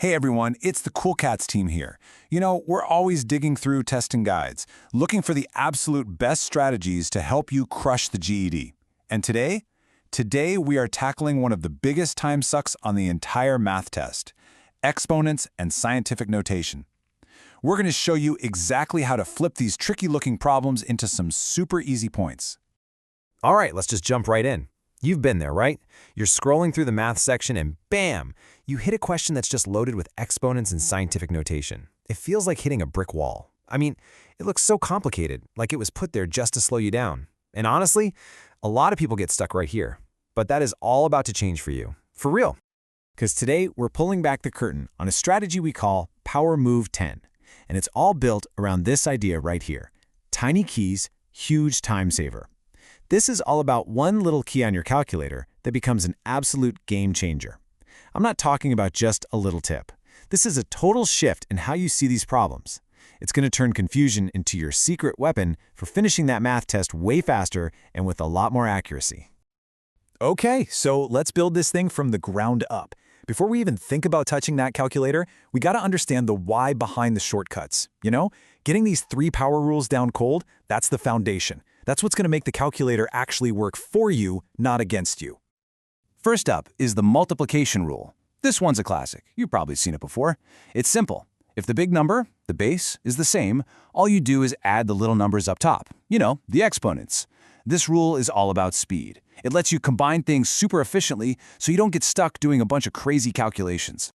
Hey everyone, it's the Cool Cats team here. You know, we're always digging through testing guides, looking for the absolute best strategies to help you crush the GED. And today we are tackling one of the biggest time sucks on the entire math test, exponents and scientific notation. We're going to show you exactly how to flip these tricky-looking problems into some super easy points. All right, let's just jump right in. You've been there, right? You're scrolling through the math section and bam! You hit a question that's just loaded with exponents and scientific notation. It feels like hitting a brick wall. I mean, it looks so complicated, like it was put there just to slow you down. And honestly, a lot of people get stuck right here. But that is all about to change for you. For real. Because today we're pulling back the curtain on a strategy we call Power Move 10. And it's all built around this idea right here. Tiny keys, huge time saver. This is all about one little key on your calculator that becomes an absolute game changer. I'm not talking about just a little tip. This is a total shift in how you see these problems. It's going to turn confusion into your secret weapon for finishing that math test way faster and with a lot more accuracy. Okay, so let's build this thing from the ground up. Before we even think about touching that calculator, we got to understand the why behind the shortcuts. You know, getting these 3 power rules down cold, that's the foundation. That's what's going to make the calculator actually work for you, not against you. First up is the multiplication rule. This one's a classic. You've probably seen it before. It's simple. If the big number, the base, is the same, all you do is add the little numbers up top. You know, the exponents. This rule is all about speed. It lets you combine things super efficiently so you don't get stuck doing a bunch of crazy calculations.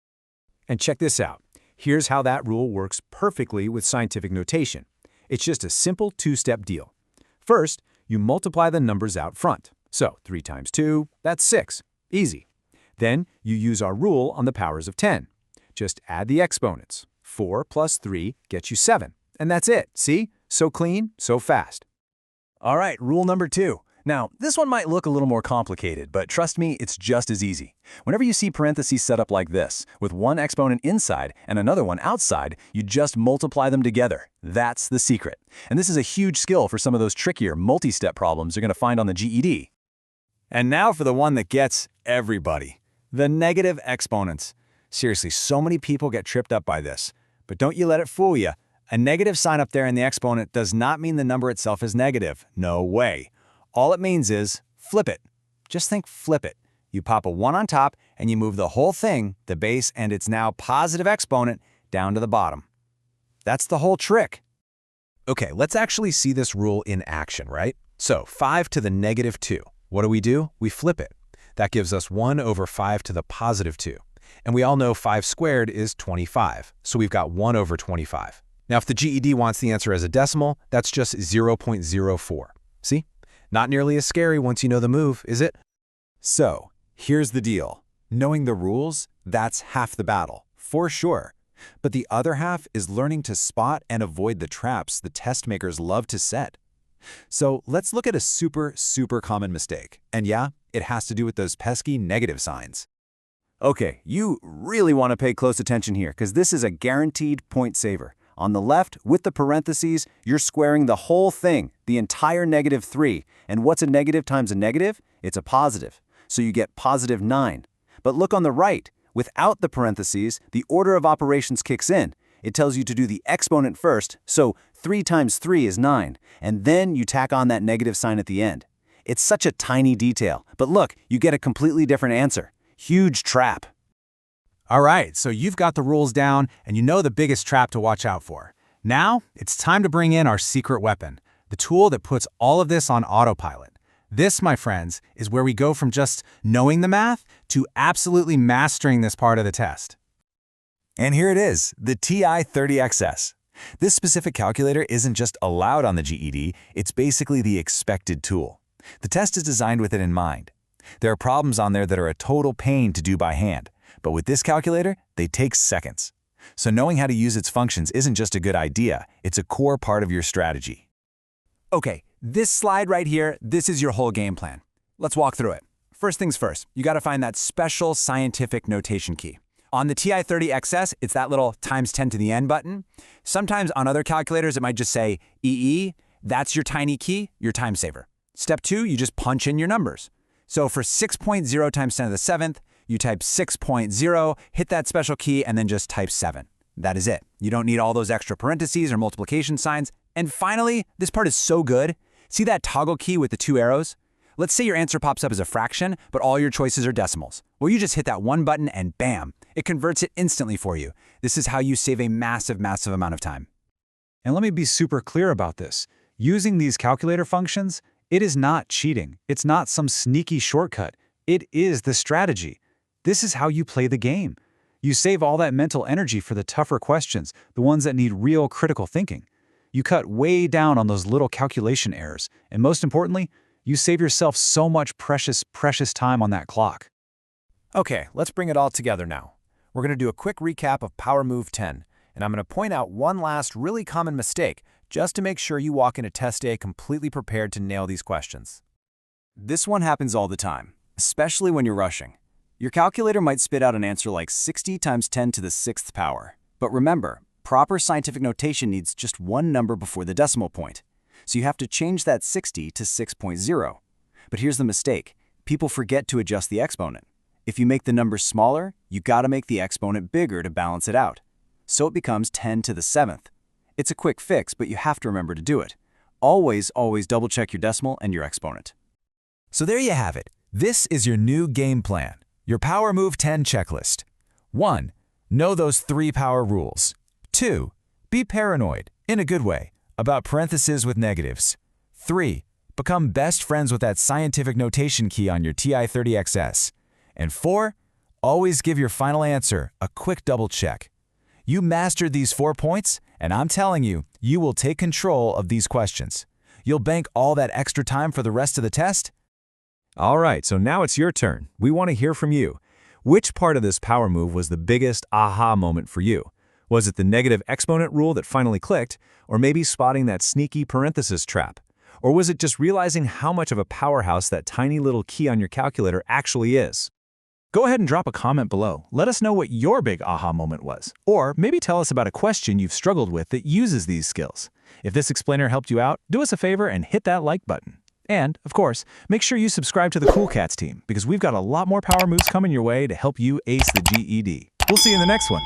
And check this out. Here's how that rule works perfectly with scientific notation. It's just a simple 2-step deal. First, you multiply the numbers out front. So 3 times 2, that's 6. Easy. Then you use our rule on the powers of 10. Just add the exponents. 4 plus 3 gets you 7. And that's it. See? So clean, so fast. All right, rule number 2. Now, this one might look a little more complicated, but trust me, it's just as easy. Whenever you see parentheses set up like this, with one exponent inside and another one outside, you just multiply them together. That's the secret. And this is a huge skill for some of those trickier multi-step problems you're going to find on the GED. And now for the one that gets everybody, the negative exponents. Seriously, so many people get tripped up by this. But don't you let it fool you. A negative sign up there in the exponent does not mean the number itself is negative. No way. All it means is flip it. Just think flip it. You pop a 1 on top and you move the whole thing, the base and its now positive exponent, down to the bottom. That's the whole trick. Okay, let's actually see this rule in action, right? So 5 to the negative 2. What do? We flip it. That gives us 1 over 5 to the positive 2. And we all know 5 squared is 25, so we've got 1 over 25. Now, if the GED wants the answer as a decimal, that's just 0.04. See? Not nearly as scary once you know the move, is it? So, here's the deal. Knowing the rules, that's half the battle, for sure. But the other half is learning to spot and avoid the traps the test makers love to set. So let's look at a super common mistake. And yeah, it has to do with those pesky negative signs. Okay, you really want to pay close attention here because this is a guaranteed point saver. On the left, with the parentheses, you're squaring the whole thing, the entire negative 3. And what's a negative times a negative? It's a positive. So you get positive 9. But look on the right. Without the parentheses, the order of operations kicks in. It tells you to do the exponent first, so 3 times 3 is 9. And then you tack on that negative sign at the end. It's such a tiny detail. But look, you get a completely different answer. Huge trap. All right, so you've got the rules down and you know the biggest trap to watch out for. Now, it's time to bring in our secret weapon, the tool that puts all of this on autopilot. This, my friends, is where we go from just knowing the math to absolutely mastering this part of the test. And here it is, the TI-30XS. This specific calculator isn't just allowed on the GED, it's basically the expected tool. The test is designed with it in mind. There are problems on there that are a total pain to do by hand. But with this calculator, they take seconds. So knowing how to use its functions isn't just a good idea, it's a core part of your strategy. Okay, this slide right here, this is your whole game plan. Let's walk through it. First things first, you gotta find that special scientific notation key. On the TI-30XS, it's that little times 10 to the n button. Sometimes on other calculators, it might just say EE. That's your tiny key, your time saver. Step 2, you just punch in your numbers. So for 6.0 times 10 to the 7th, You type 6.0, hit that special key, and then just type 7. That is it. You don't need all those extra parentheses or multiplication signs. And finally, this part is so good. See that toggle key with the 2 arrows? Let's say your answer pops up as a fraction, but all your choices are decimals. Well, you just hit that one button and bam, it converts it instantly for you. This is how you save a massive, massive amount of time. And let me be super clear about this. Using these calculator functions, it is not cheating. It's not some sneaky shortcut. It is the strategy. This is how you play the game. You save all that mental energy for the tougher questions, the ones that need real critical thinking. You cut way down on those little calculation errors, and most importantly, you save yourself so much precious, precious time on that clock. Okay, let's bring it all together now. We're going to do a quick recap of Power Move 10, and I'm going to point out one last really common mistake just to make sure you walk into test day completely prepared to nail these questions. This one happens all the time, especially when you're rushing. Your calculator might spit out an answer like 60 times 10 to the 6th power. But remember, proper scientific notation needs just one number before the decimal point. So you have to change that 60 to 6.0. But here's the mistake. People forget to adjust the exponent. If you make the number smaller, you gotta make the exponent bigger to balance it out. So it becomes 10 to the 7th. It's a quick fix, but you have to remember to do it. Always, always double check your decimal and your exponent. So there you have it. This is your new game plan, your Power Move 10 checklist. 1. Know those 3 power rules. 2. Be paranoid, in a good way, about parentheses with negatives. 3. Become best friends with that scientific notation key on your TI-30XS. And 4. Always give your final answer a quick double check. You mastered these 4 points, and I'm telling you, you will take control of these questions. You'll bank all that extra time for the rest of the test. All right, so now it's your turn. We want to hear from you. Which part of this power move was the biggest aha moment for you? Was it the negative exponent rule that finally clicked, or maybe spotting that sneaky parenthesis trap? Or was it just realizing how much of a powerhouse that tiny little key on your calculator actually is? Go ahead and drop a comment below. Let us know what your big aha moment was. Or maybe tell us about a question you've struggled with that uses these skills. If this explainer helped you out, do us a favor and hit that like button. And, of course, make sure you subscribe to the Cool Cats team because we've got a lot more power moves coming your way to help you ace the GED. We'll see you in the next one.